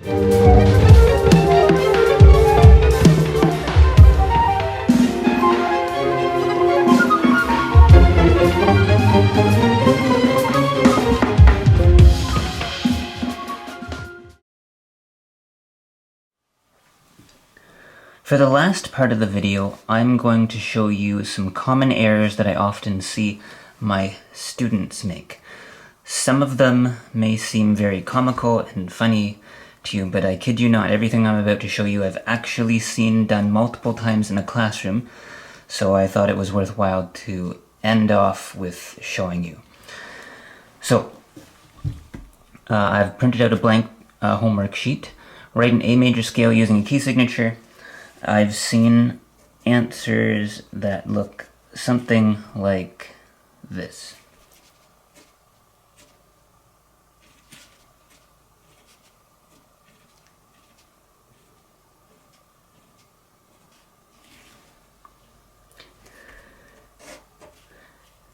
For the last part of the video, I'm going to show you some common errors that I often see my students make. Some of them may seem very comical and funny to you, but I kid you not, everything I'm about to show you I've actually seen done multiple times in a classroom, so I thought it was worthwhile to end off with showing you. So, I've printed out a blank homework sheet. Write an A major scale using a key signature. I've seen answers that look something like this.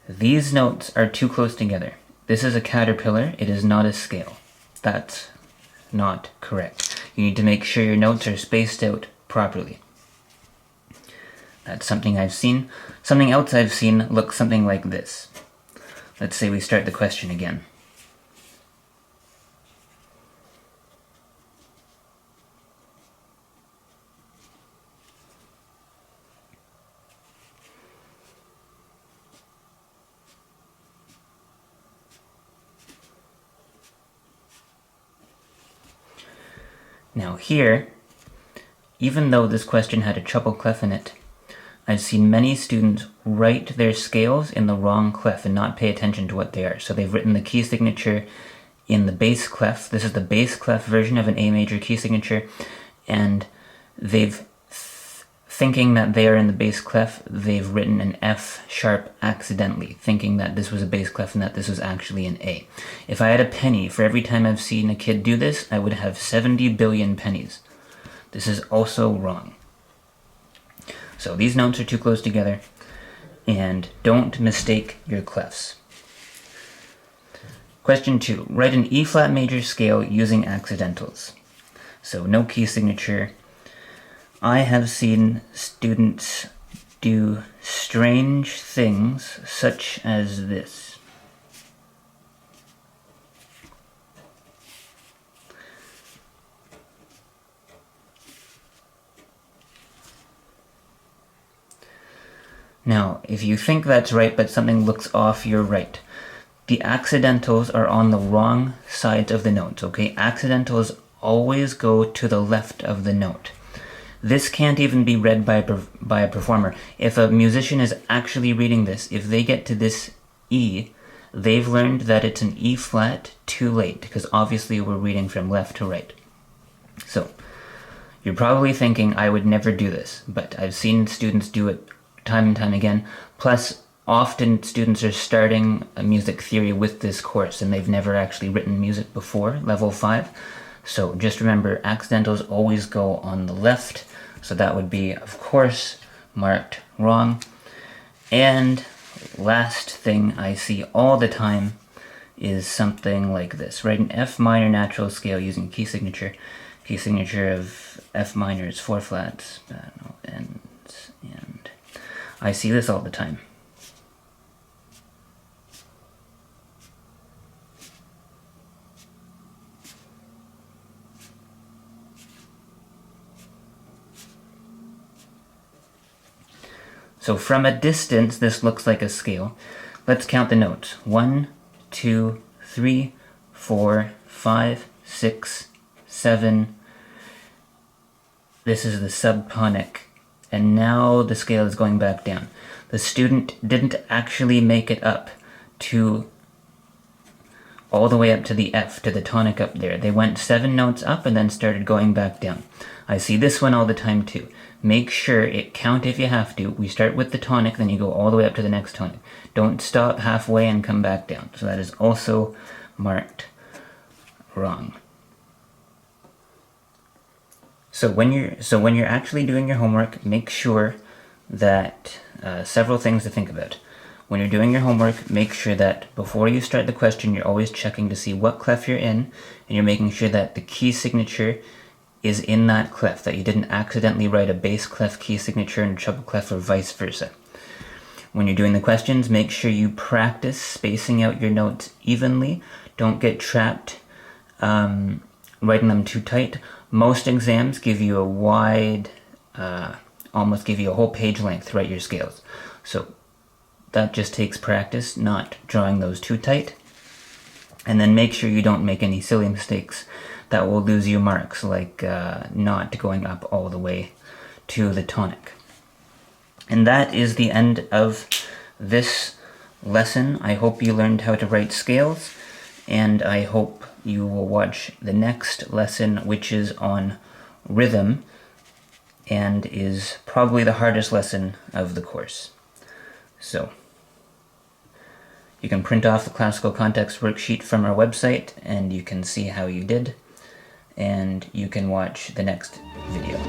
These notes are too close together. This is a caterpillar, it is not a scale. That's not correct. You need to make sure your notes are spaced out properly. That's something I've seen. Something else I've seen looks something like this. Let's say we start the question again. Now here, even though this question had a treble clef in it, I've seen many students write their scales in the wrong clef and not pay attention to what they are. So they've written the key signature in the bass clef. This is the bass clef version of an A major key signature, and thinking that they are in the bass clef, they've written an F sharp accidentally, thinking that this was a bass clef and that this was actually an A. If I had a penny for every time I've seen a kid do this, I would have 70 billion pennies. This is also wrong. So these notes are too close together, and don't mistake your clefs. Question 2. Write an E flat major scale using accidentals. So no key signature. I have seen students do strange things such as this. Now, if you think that's right but something looks off, you're right. The accidentals are on the wrong side of the notes, okay? Accidentals always go to the left of the note. This can't even be read by a performer. If a musician is actually reading this, if they get to this E, they've learned that it's an E flat too late, because obviously we're reading from left to right. So, you're probably thinking, I would never do this, but I've seen students do it time and time again. Plus, often students are starting a music theory with this course and they've never actually written music before, level 5. So just remember, accidentals always go on the left. So that would be, of course, marked wrong. And last thing I see all the time is something like this. Write an F minor natural scale using key signature. Key signature of F minor is 4 flats, and I see this all the time. So from a distance, this looks like a scale. Let's count the notes. 1, 2, 3, 4, 5, 6, 7. This is the subtonic. And now the scale is going back down. The student didn't actually make it up to all the way up to the F, to the tonic up there. They went 7 notes up and then started going back down. I see this one all the time too. Make sure it count if you have to. We start with the tonic, then you go all the way up to the next tonic. Don't stop halfway and come back down. So that is also marked wrong. So when you're actually doing your homework, make sure that several things to think about. when you're doing your homework, make sure that before you start the question, you're always checking to see what clef you're in, and you're making sure that the key signature is in that clef, that you didn't accidentally write a bass clef key signature and a treble clef or vice versa. When you're doing the questions, make sure you practice spacing out your notes evenly. Don't get trapped writing them too tight. Most exams give you a wide, almost give you a whole page length to write your scales. So that just takes practice, not drawing those too tight. And then make sure you don't make any silly mistakes that will lose you marks, like not going up all the way to the tonic. And that is the end of this lesson. I hope you learned how to write scales, and I hope you will watch the next lesson, which is on rhythm, and is probably the hardest lesson of the course. So, you can print off the classical context worksheet from our website, and you can see how you did, and you can watch the next video.